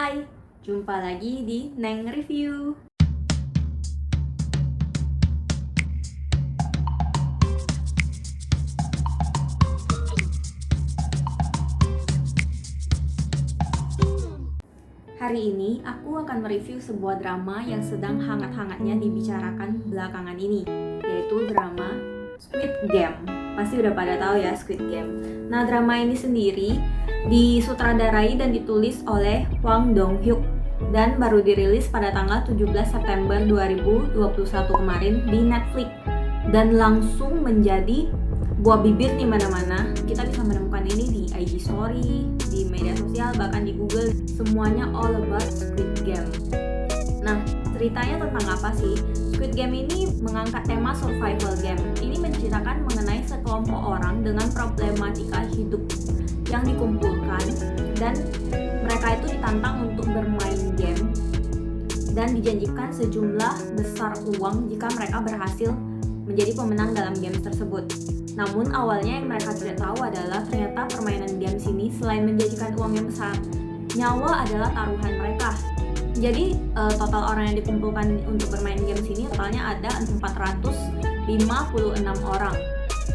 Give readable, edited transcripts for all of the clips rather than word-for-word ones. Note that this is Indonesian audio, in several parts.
Hai, jumpa lagi di Neng Review. Hari ini aku akan mereview sebuah drama yang sedang hangat-hangatnya dibicarakan belakangan ini, yaitu drama Squid Game. Pasti udah pada tahu ya Squid Game. Nah, drama ini sendiri disutradarai dan ditulis oleh Hwang Dong-hyuk dan baru dirilis pada tanggal 17 September 2021 kemarin di Netflix dan langsung menjadi buah bibir di mana-mana. Kita bisa menemukan ini di IG Story, di media sosial, bahkan di Google. Semuanya all about Squid Game. Nah, ceritanya tentang apa sih? Squid Game ini mengangkat tema survival game. Ini menceritakan mengenai sekelompok orang dengan problematika hidup yang dikumpulkan dan mereka itu ditantang untuk bermain game dan dijanjikan sejumlah besar uang jika mereka berhasil menjadi pemenang dalam game tersebut. Namun awalnya yang mereka tidak tahu adalah ternyata permainan game sini selain menjanjikan uang yang besar, nyawa adalah taruhan mereka. Jadi total orang yang dikumpulkan untuk bermain game sini totalnya ada 456 orang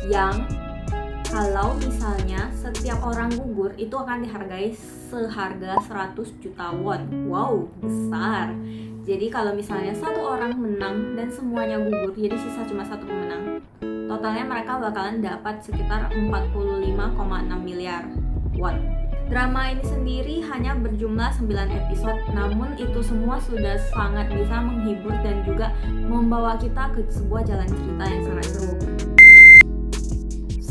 yang kalau misalnya setiap orang gugur itu akan dihargai seharga 100 juta won. Wow, besar. Jadi kalau misalnya satu orang menang dan semuanya gugur, jadi sisa cuma satu pemenang, totalnya mereka bakalan dapat sekitar 45,6 miliar won. Drama ini sendiri hanya berjumlah 9 episode, namun itu semua sudah sangat bisa menghibur dan juga membawa kita ke sebuah jalan cerita yang sangat seru.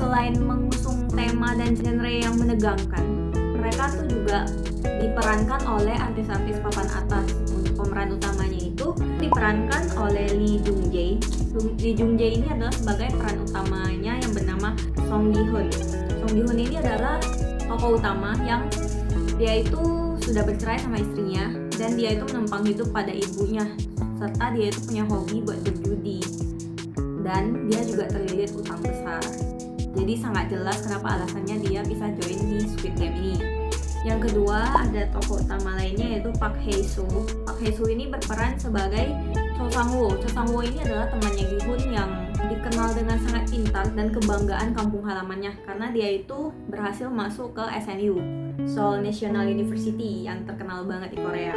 Selain mengusung tema dan genre yang menegangkan, mereka tuh juga diperankan oleh artis-artis papan atas. Untuk pemeran utamanya itu diperankan oleh Lee Jung Jae. Lee Jung Jae ini adalah sebagai peran utamanya yang bernama Song Gi Hun. Song Gi Hun ini adalah tokoh utama yang dia itu sudah bercerai sama istrinya dan dia itu menumpang hidup pada ibunya, serta dia itu punya hobi buat berjudi dan dia juga terlilit utang besar. Jadi sangat jelas kenapa alasannya dia bisa join di Squid Game ini. Yang kedua ada tokoh utama lainnya yaitu Park Hae Soo. Park Hae Soo ini berperan sebagai Cho Sang Woo. Cho Sang Woo ini adalah temannya Gi Hun yang dikenal dengan sangat pintar dan kebanggaan kampung halamannya karena dia itu berhasil masuk ke SNU, Seoul National University, yang terkenal banget di Korea.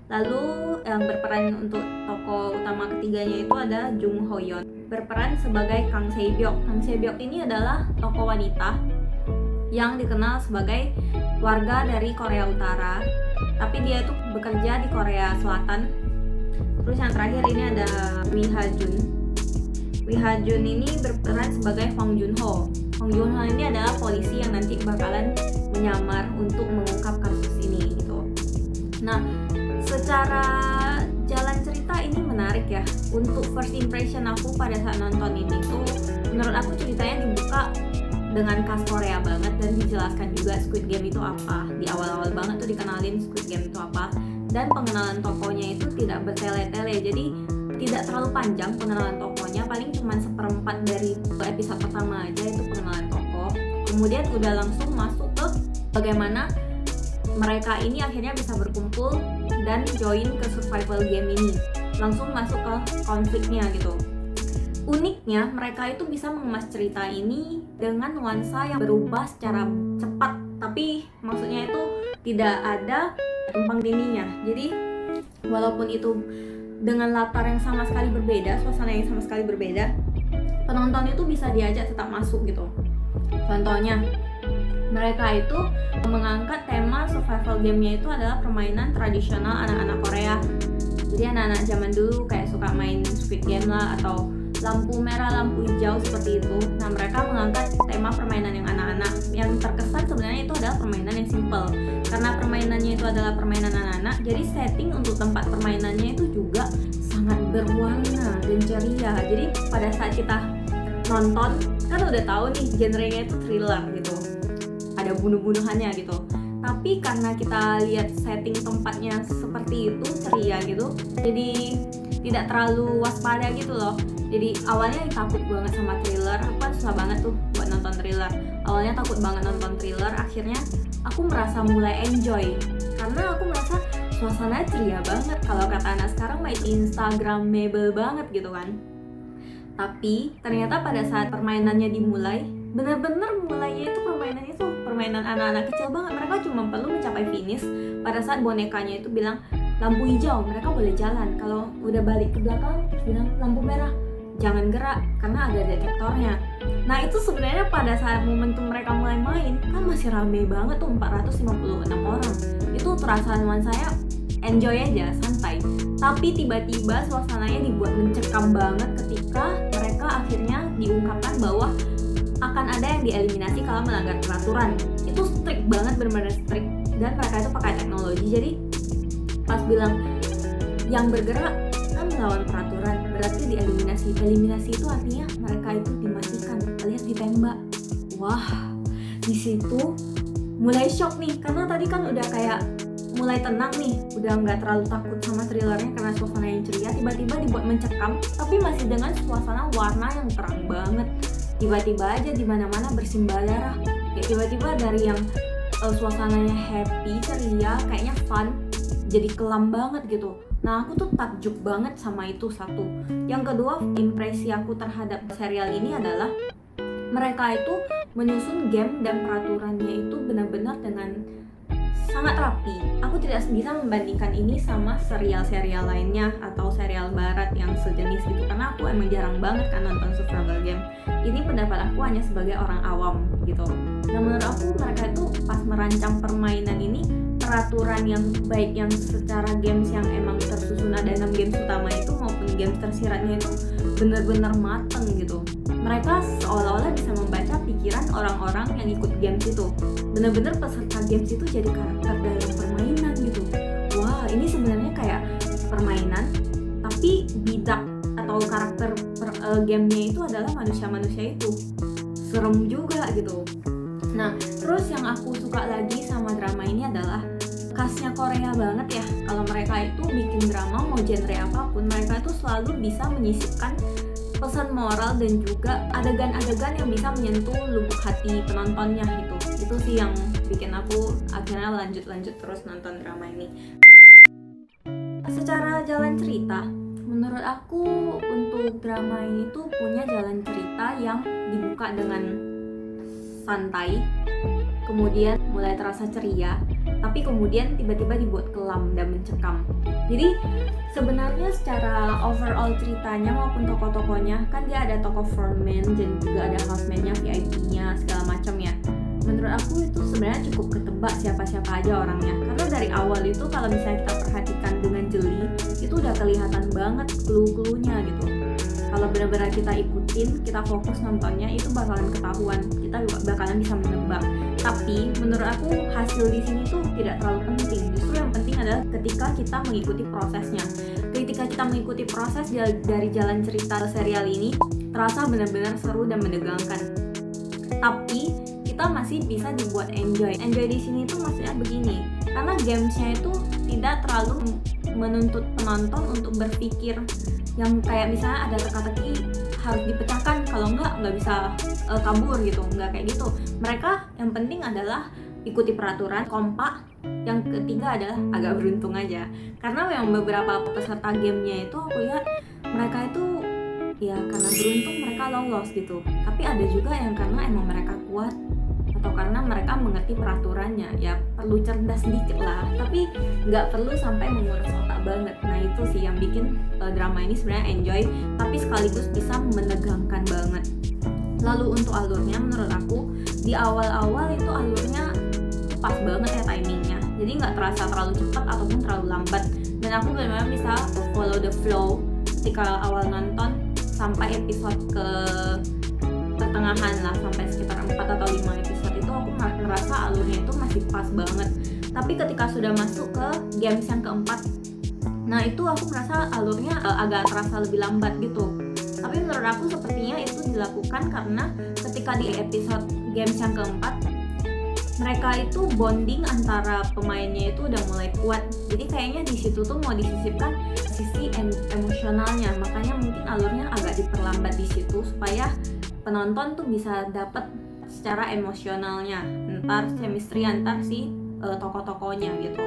Lalu yang berperan untuk tokoh utama ketiganya itu ada Jung Ho Yeon, berperan sebagai Kang Se Byok. Kang Se Byok ini adalah tokoh wanita yang dikenal sebagai warga dari Korea Utara, tapi dia itu bekerja di Korea Selatan. Terus yang terakhir ini ada Wi Ha Jun. Wi Ha Jun ini berperan sebagai Hong Jun Ho. Hong Jun Ho ini adalah polisi yang nanti bakalan menyamar untuk mengungkap kasus ini gitu. Nah, secara jalan cerita ini menarik ya. Untuk first impression aku pada saat nonton ini tuh, menurut aku ceritanya dibuka dengan khas Korea banget dan dijelaskan juga Squid Game itu apa. Di awal-awal banget tuh dikenalin Squid Game itu apa, dan pengenalan tokohnya itu tidak bertele-tele. Jadi tidak terlalu panjang pengenalan tokohnya, paling cuma 1/4 dari episode pertama aja itu pengenalan tokoh. Kemudian udah langsung masuk ke bagaimana mereka ini akhirnya bisa berkumpul dan join ke survival game ini. Langsung masuk ke konfliknya gitu. Uniknya mereka itu bisa mengemas cerita ini dengan nuansa yang berubah secara cepat, tapi maksudnya itu tidak ada tumpang tindihnya. Jadi walaupun itu dengan latar yang sama sekali berbeda, suasana yang sama sekali berbeda, penonton itu bisa diajak tetap masuk gitu. Contohnya, mereka itu mengangkat tema survival game-nya itu adalah permainan tradisional anak-anak Korea. Jadi anak-anak zaman dulu kayak suka main Squid Game lah, atau lampu merah, lampu hijau seperti itu. Nah, mereka mengangkat tema permainan yang anak-anak. Yang terkesan sebenarnya itu adalah permainan yang simple. Karena permainannya itu adalah permainan anak-anak, jadi setting untuk tempat permainannya itu juga sangat berwarna dan ceria. Jadi pada saat kita nonton, kan udah tahu nih genrenya itu thriller gitu, ada bunuh-bunuhannya gitu. Tapi karena kita lihat setting tempatnya seperti itu, ceria gitu, jadi tidak terlalu waspada gitu loh. Jadi awalnya takut banget sama thriller, aku kan susah banget tuh buat nonton thriller. Awalnya takut banget nonton thriller, akhirnya aku merasa mulai enjoy karena aku merasa suasana ceria banget, kalau kata anak sekarang mah instagramable banget gitu kan. Tapi ternyata pada saat permainannya dimulai, benar-benar mulainya itu permainannya itu permainan anak-anak kecil banget. Mereka cuma perlu mencapai finish pada saat bonekanya itu bilang lampu hijau, mereka boleh jalan. Kalau udah balik ke belakang terus bilang lampu merah, jangan gerak karena ada detektornya. Nah itu sebenarnya pada saat momentum mereka mulai main kan masih rame banget tuh, 456 orang. Itu terasa nuansanya enjoy aja, santai. Tapi tiba-tiba suasananya dibuat mencekam banget ketika mereka akhirnya diungkapkan bahwa akan ada yang dieliminasi kalau melanggar peraturan. Itu strict banget, benar-benar strict. Dan mereka itu pakai teknologi. Jadi pas bilang yang bergerak kan melawan peraturan, berarti dieliminasi. Eliminasi itu artinya mereka itu dimatikan alias ditembak. Wah, di situ mulai shock nih, karena tadi kan udah kayak mulai tenang nih, udah nggak terlalu takut sama thrillernya karena suasana yang ceria. Tiba-tiba dibuat mencekam, tapi masih dengan suasana warna yang terang banget. Tiba-tiba aja di mana-mana bersimbah darah. Kayak tiba-tiba dari yang suasananya happy, ceria, kayaknya fun, jadi kelam banget gitu. Nah aku tuh takjub banget sama itu satu. Yang kedua, impresi aku terhadap serial ini adalah mereka itu menyusun game dan peraturannya itu benar-benar dengan sangat rapi. Aku tidak bisa membandingkan ini sama serial-serial lainnya atau serial barat yang sejenis gitu, karena aku emang jarang banget kan nonton survival game. Ini pendapat aku hanya sebagai orang awam gitu. Dan menurut aku mereka itu pas merancang permainan ini, peraturan yang baik yang secara games yang emang tersusun ada 6 games utama itu maupun games tersiratnya itu benar-benar mateng gitu. Mereka seolah-olah bisa membaca pikiran orang-orang yang ikut games itu. Benar-benar peserta games itu jadi karakter dalam permainan gitu. Wah, ini sebenarnya kayak permainan tapi bidak atau karakter gamenya itu adalah manusia-manusia itu. Serem juga gitu. Nah, terus yang aku suka lagi sama drama ini adalah khasnya Korea banget ya. Kalau mereka itu bikin drama mau genre apapun, mereka itu selalu bisa menyisipkan pesan moral dan juga adegan-adegan yang bisa menyentuh lubuk hati penontonnya gitu. Itu sih yang bikin aku akhirnya lanjut terus nonton drama ini. Secara jalan cerita, menurut aku untuk drama ini tuh punya jalan cerita yang dibuka dengan santai, kemudian mulai terasa ceria, tapi kemudian tiba-tiba dibuat kelam dan mencekam. Jadi sebenarnya secara overall ceritanya maupun tokoh-tokohnya, kan dia ada tokoh frontman dan juga ada houseman-nya, VIP-nya, segala macam ya. Menurut aku itu sebenarnya cukup ketebak siapa-siapa aja orangnya. Karena dari awal itu kalau misalnya kita perhatikan dengan jeli, itu udah kelihatan banget clue-cluenya gitu. Kalau benar-benar kita ikutin, kita fokus nontonnya, itu bakalan ketahuan, kita bakalan bisa menebak. Tapi menurut aku hasil di sini tuh tidak terlalu penting. Justru yang penting adalah ketika kita mengikuti prosesnya. Ketika kita mengikuti proses dari jalan cerita serial ini, terasa benar-benar seru dan menegangkan. Tapi kita masih bisa dibuat enjoy. Enjoy di sini tuh maksudnya begini, karena gamesnya itu tidak terlalu menuntut penonton untuk berpikir yang kayak misalnya ada teka-teki harus dipecahkan, kalau nggak bisa kabur gitu, nggak kayak gitu. Mereka yang penting adalah ikuti peraturan, kompak. Yang ketiga adalah agak beruntung aja, karena yang beberapa peserta gamenya itu aku lihat mereka itu ya karena beruntung mereka lolos gitu, tapi ada juga yang karena emang mereka kuat atau karena mereka mengerti peraturannya. Ya perlu cerdas sedikit lah, tapi nggak perlu sampai menguras otak banget. Nah itu sih yang bikin drama ini sebenarnya enjoy, tapi sekaligus bisa menegangkan banget. Lalu untuk alurnya, menurut aku di awal-awal itu alurnya pas banget ya timingnya, jadi nggak terasa terlalu cepat ataupun terlalu lambat, dan aku benar-benar bisa follow the flow ketika awal nonton sampai episode ke pertengahan lah, sampai sekitar 4 atau 5 episode itu aku merasa alurnya itu masih pas banget. Tapi ketika sudah masuk ke games yang keempat, nah itu aku merasa alurnya agak terasa lebih lambat gitu. Tapi menurut aku sepertinya itu dilakukan karena ketika di episode games yang keempat, mereka itu bonding antara pemainnya itu udah mulai kuat. Jadi kayaknya di situ tuh mau disisipkan sisi emosionalnya, makanya mungkin alurnya agak diperlambat di situ supaya penonton tuh bisa dapat secara emosionalnya, ntar chemistry antar si tokoh-tokohnya gitu.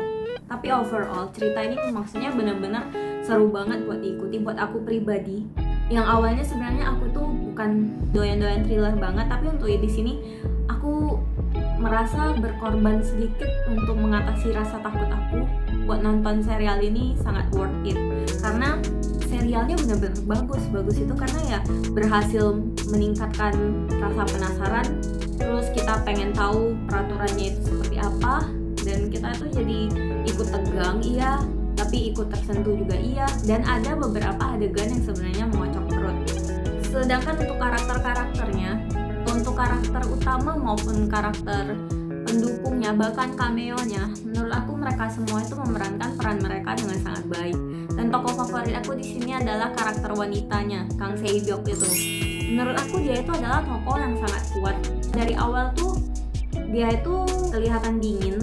Tapi overall cerita ini maksudnya benar-benar seru banget buat diikuti buat aku pribadi. Yang awalnya sebenarnya aku tuh bukan doyan-doyan thriller banget, tapi untuk di sini aku merasa berkorban sedikit untuk mengatasi rasa takut aku buat nonton serial ini. Sangat worth it karena serialnya benar-benar bagus itu karena ya berhasil meningkatkan rasa penasaran, terus kita pengen tahu peraturannya itu seperti apa, dan kita tuh jadi ikut tegang iya, tapi ikut tersentuh juga iya, dan ada beberapa adegan yang sebenarnya mengocok perut. Sedangkan untuk karakter-karakternya, untuk karakter utama maupun karakter pendukungnya, bahkan cameo-nya, menurut aku mereka semua itu memerankan peran mereka dengan sangat baik. Dan tokoh favorit aku di sini adalah karakter wanitanya, Kang Seo-byuk itu. Menurut aku dia itu adalah tokoh yang sangat kuat. Dari awal tuh dia itu kelihatan dingin,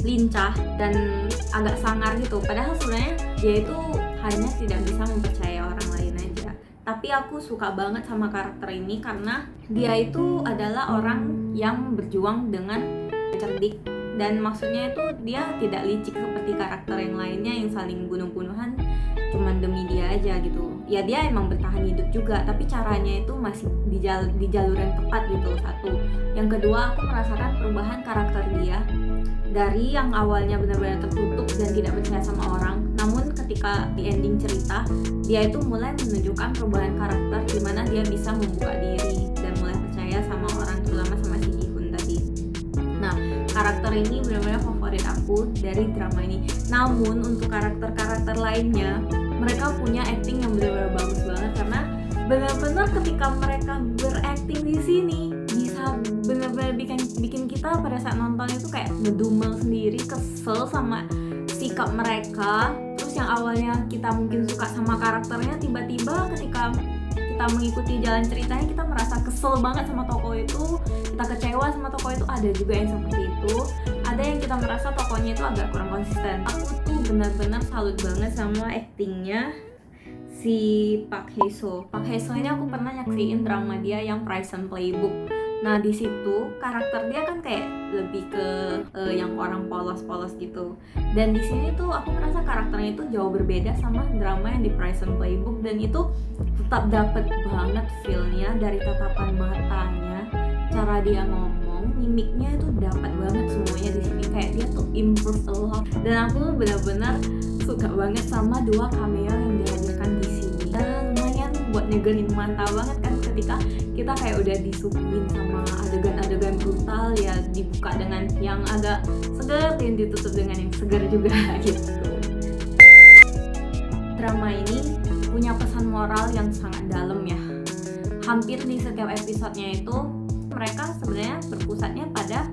lincah, dan agak sangar gitu. Padahal sebenarnya dia itu hanya tidak bisa mempercayai orang lain aja. Tapi aku suka banget sama karakter ini karena dia itu adalah orang yang berjuang dengan cerdik, dan maksudnya itu dia tidak licik seperti karakter yang lainnya yang saling bunuh-bunuhan cuman demi dia aja gitu. Ya dia emang bertahan hidup juga, tapi caranya itu masih di jalur yang tepat gitu, satu. Yang kedua, aku merasakan perubahan karakter dia dari yang awalnya benar-benar tertutup dan tidak percaya sama orang, namun ketika di ending cerita dia itu mulai menunjukkan perubahan karakter di mana dia bisa membuka diri dan mulai percaya sama orang, terutama sama si Ji-hoon tadi. Nah, karakter ini benar-benar favorit aku dari drama ini. Namun untuk karakter-karakter lainnya, mereka punya acting yang benar-benar bagus banget karena benar-benar ketika mereka berakting di sini bisa benar-benar bikin kita pada saat nonton itu kayak ngedumel sendiri, kesel sama sikap mereka. Terus yang awalnya kita mungkin suka sama karakternya, tiba-tiba ketika kita mengikuti jalan ceritanya kita merasa kesel banget sama tokoh itu, kita kecewa sama tokoh itu. Ada juga yang seperti itu, ada yang kita merasa tokohnya itu agak kurang konsisten. Aku tuh benar-benar salut banget sama actingnya si Park Hae-soo. Park Hae-soo ini aku pernah nyaksiin drama dia yang Prison Playbook. Nah di situ karakter dia kan kayak lebih ke yang orang polos-polos gitu. Dan di sini tuh aku merasa karakternya itu jauh berbeda sama drama yang di Prison Playbook, dan itu tetap dapet banget feel-nya dari tatapan matanya, cara dia ngomong, mimiknya itu dapat banget semuanya di sini. Kayak dia tuh improve a lot. Dan aku benar-benar suka banget sama dua cameo yang dihadirkan di sini. Dan lumayan buat nyegerin mata banget kan ketika kita kayak udah disuguhin sama adegan-adegan brutal, ya dibuka dengan yang agak segar dan ditutup dengan yang segar juga gitu. Drama ini punya pesan moral yang sangat dalam ya. Hampir di setiap episodenya itu mereka sebenarnya berpusatnya pada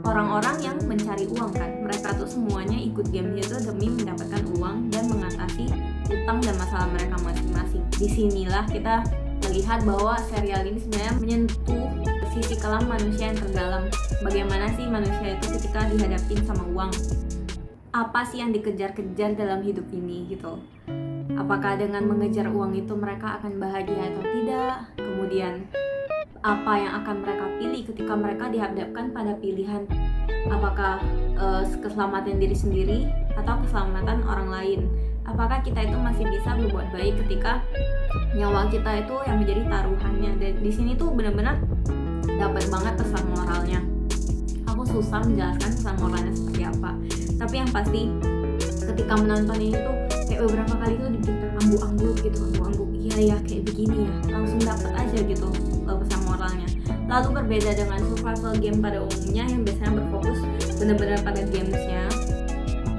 orang-orang yang mencari uang kan. Mereka tuh semuanya ikut game itu demi mendapatkan uang dan mengatasi utang dan masalah mereka masing-masing. Disinilah kita melihat bahwa serial ini sebenarnya menyentuh sisi kelam manusia yang terdalam. Bagaimana sih manusia itu ketika dihadapin sama uang? Apa sih yang dikejar-kejar dalam hidup ini gitu? Apakah dengan mengejar uang itu mereka akan bahagia atau tidak? Kemudian apa yang akan mereka pilih ketika mereka dihadapkan pada pilihan apakah keselamatan diri sendiri atau keselamatan orang lain? Apakah kita itu masih bisa berbuat baik ketika nyawa kita itu yang menjadi taruhannya? Dan di sini tuh benar-benar dapat banget pesan moralnya. Aku susah menjelaskan pesan moralnya seperti apa, tapi yang pasti ketika menonton ini tuh kayak beberapa kali tuh dibikin angguk-angguk gitu, angguk-angguk iya ya kayak begini ya, langsung dapat aja gitu pesan moralnya. Lalu berbeda dengan survival game pada umumnya yang biasanya berfokus benar-benar pada gamesnya,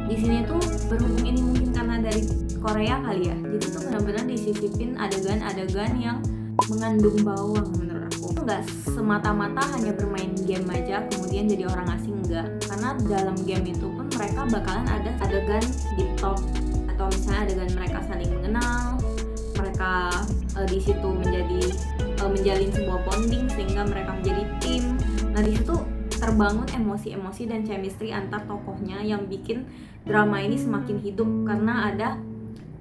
di sini tuh berhubung ini mungkin karena dari Korea kali ya, jadi tuh benar-benar disisipin adegan-adegan yang mengandung bawang menurut aku. Nggak semata-mata hanya bermain game aja kemudian jadi orang asing, enggak. Karena dalam game itu pun mereka bakalan ada adegan deep talk, atau misalnya adegan mereka saling mengenal, mereka di situ menjalin sebuah bonding sehingga mereka menjadi tim. Nah di situ terbangun emosi-emosi dan chemistry antar tokohnya yang bikin drama ini semakin hidup karena ada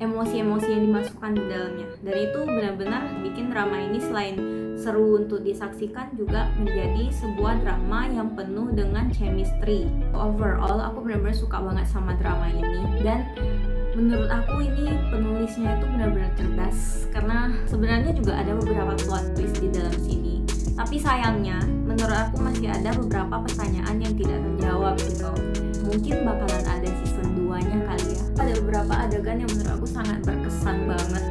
emosi-emosi yang dimasukkan di dalamnya. Dan itu benar-benar bikin drama ini selain seru untuk disaksikan, juga menjadi sebuah drama yang penuh dengan chemistry. Overall aku benar-benar suka banget sama drama ini, dan menurut aku ini penulisnya itu benar-benar cerdas, karena sebenarnya juga ada beberapa plot twist di dalam sini. Tapi sayangnya menurut aku masih ada beberapa pertanyaan yang tidak terjawab gitu. Mungkin bakalan ada season 2-nya kali ya. Ada beberapa adegan yang menurut aku sangat berkesan banget.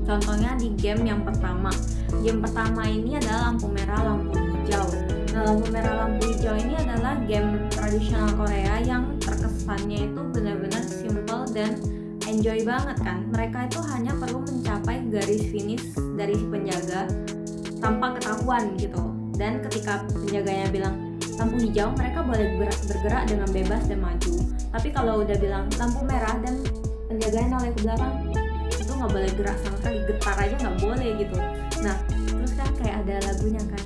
Contohnya di game yang pertama. Game pertama ini adalah lampu merah, lampu hijau. Nah, lampu merah, lampu hijau ini adalah game tradisional Korea yang terkesannya itu benar-benar simple dan enjoy banget kan. Mereka itu hanya perlu mencapai garis finish dari si penjaga tanpa ketahuan gitu. Dan ketika penjaganya bilang lampu hijau, mereka boleh bergerak dengan bebas dan maju. Tapi kalau udah bilang lampu merah dan penjaganya noleh ke belakang, itu nggak boleh gerak sama sekali, getar aja nggak boleh gitu. Nah, terus kan kayak ada lagunya kan,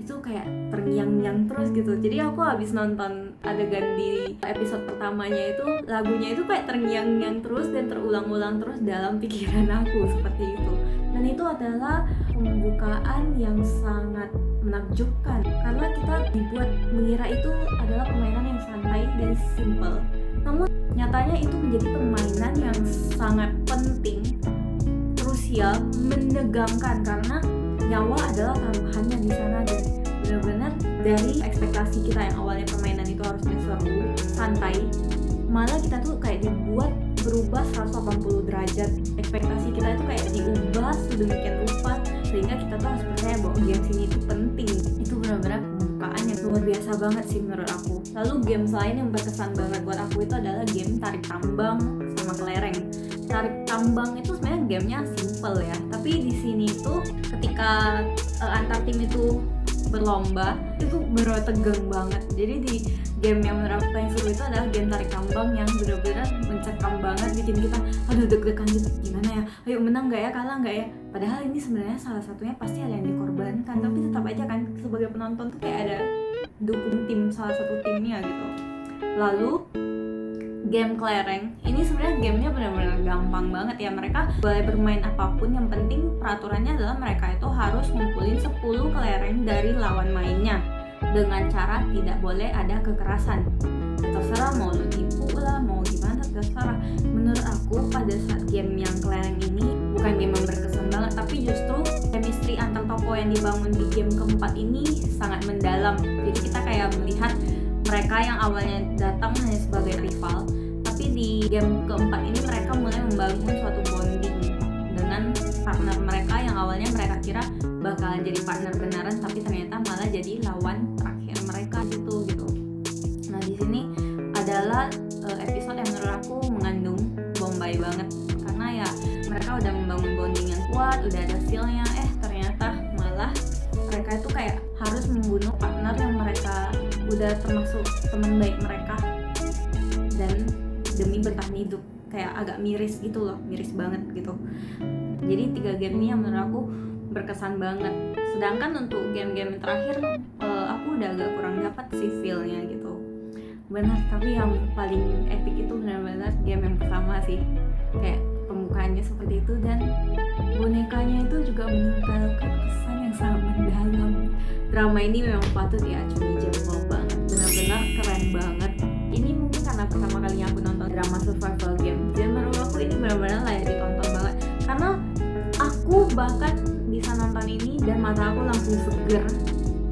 itu kayak terngiang-ngiang terus gitu. Jadi aku habis nonton adegan di episode pertamanya itu, lagunya itu kayak terngiang-ngiang terus dan terulang-ulang terus dalam pikiran aku seperti itu. Dan itu adalah pembukaan yang sangat menakjubkan, karena kita dibuat mengira itu adalah permainan yang santai dan simple. Namun nyatanya itu menjadi permainan yang sangat penting, krusial, menegangkan, karena nyawa adalah taruhannya di sana. Dan benar-benar dari ekspektasi kita yang awalnya permainan itu harusnya seru, santai, malah kita tuh kayak dibuat berubah 180 derajat. Ekspektasi kita itu kayak diubah sedemikian rupa sehingga kita tuh harus percaya bahwa games ini itu penting. Itu benar-benar pembukaan yang luar biasa banget sih menurut aku. Lalu games lain yang berkesan banget buat aku itu adalah game tarik tambang sama kelereng. Tarik tambang itu sebenarnya gamenya simple ya, tapi di sini tuh ketika antar tim itu berlomba itu bener tegang banget. Jadi di game yang menurut aku paling seru itu adalah game tarik tambang yang benar-benar mencekam banget, bikin kita aduh deg-degan gitu, gimana ya, ayo menang nggak ya, kalah nggak ya. Padahal ini sebenarnya salah satunya pasti ada yang dikorbankan, tapi tetap aja kan sebagai penonton tuh kayak ada dukung tim salah satu timnya gitu. Lalu game kelereng ini sebenarnya gamenya benar-benar gampang banget ya. Mereka boleh bermain apapun, yang penting peraturannya adalah mereka itu harus ngumpulin 10 kelereng dari lawan mainnya dengan cara tidak boleh ada kekerasan. Terserah mau lu tipu lah, mau gimana terserah. Menurut aku pada saat game yang kelereng ini bukan game yang berkesan banget, tapi justru chemistry antar tokoh yang dibangun di game keempat ini sangat mendalam. Jadi kita kayak melihat mereka yang awalnya datang hanya sebagai rival, tapi di game keempat ini mereka mulai membangun suatu bonding dengan partner mereka yang awalnya mereka kira bakalan jadi partner beneran, tapi ternyata malah jadi lawan terakhir mereka gitu. Nah di sini adalah episode yang menurut aku mengandung Bombay banget, karena ya mereka udah membangun bonding yang kuat, udah ada seal-nya, ternyata malah mereka itu kayak harus membunuh partner yang mereka udah termasuk teman baik mereka, dan demi bertahan hidup. Kayak agak miris gitu loh, miris banget gitu. Jadi 3 game ini yang menurut aku berkesan banget. Sedangkan untuk game-game terakhir aku udah agak kurang dapat sih feel-nya gitu. Benar, tapi yang paling epic itu benar-benar game yang pertama sih. Kayak pembukaannya seperti itu, dan bonekanya itu juga meninggalkan kesan yang sangat mendalam. Drama ini memang patut diacungi jempol banget, benar-benar keren banget. Ini mungkin karena pertama kalinya aku nonton drama survival game, dan menurut aku ini benar-benar layak ditonton banget. Karena aku bahkan bisa nonton ini dan mata aku langsung seger.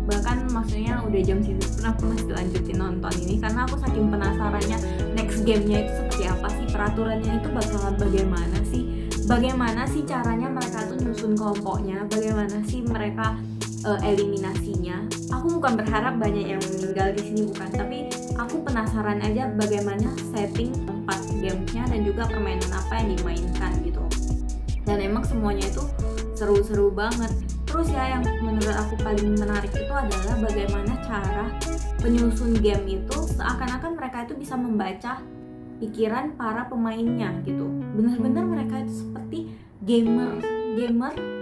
Bahkan maksudnya udah jam segitu pun aku masih lanjutin nonton ini, karena aku saking penasarannya next gamenya itu seperti apa sih, peraturannya itu bakalan bagaimana sih caranya mereka tuh nyusun kelompoknya, bagaimana sih mereka eliminasinya. Aku bukan berharap banyak yang meninggal di sini, bukan, tapi aku penasaran aja bagaimana setting tempat gamenya dan juga permainan apa yang dimainkan gitu. Dan emang semuanya itu seru-seru banget. Terus ya yang menurut aku paling menarik itu adalah bagaimana cara penyusun game itu seakan-akan mereka itu bisa membaca pikiran para pemainnya gitu. Benar-benar mereka itu seperti gamer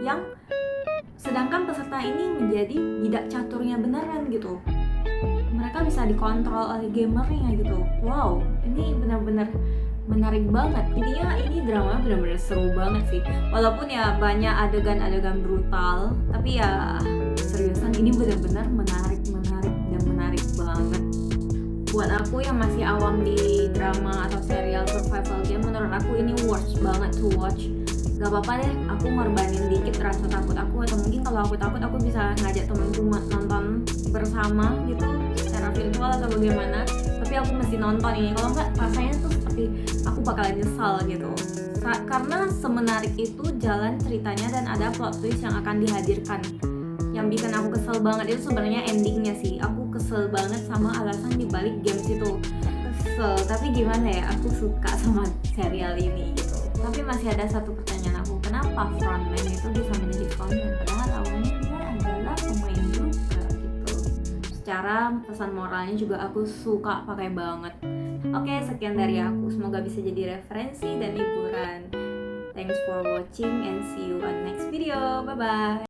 yang sedangkan peserta ini menjadi bidak caturnya beneran gitu. Mereka bisa dikontrol oleh gamernya gitu. Wow, ini benar-benar menarik banget. Intinya ini drama benar-benar seru banget sih. Walaupun ya banyak adegan-adegan brutal, tapi ya seriusan ini benar-benar menarik dan menarik banget. Buat aku yang masih awam di drama atau serial survival game, menurut aku ini worth banget to watch. Gak apa-apa deh, aku ngorbanin dikit rasa takut aku, atau mungkin kalau aku takut aku bisa ngajak temenku nonton bersama gitu secara virtual atau bagaimana, tapi aku mesti nonton ini. Kalau enggak rasanya tuh seperti aku bakalan nyesal gitu. Karena semenarik itu jalan ceritanya dan ada plot twist yang akan dihadirkan. Yang bikin aku kesel banget itu sebenarnya endingnya sih. Aku kesel banget sama alasan dibalik games itu. Kesel, tapi gimana ya, aku suka sama serial ini gitu. Tapi masih ada satu pertanyaan aku, kenapa frontman itu bisa menjadi frontman padahal awalnya dia adalah pemain juga gitu. Secara pesan moralnya juga aku suka pakai banget. Oke, sekian dari aku, semoga bisa jadi referensi dan hiburan. Thanks for watching and see you on next video. Bye bye.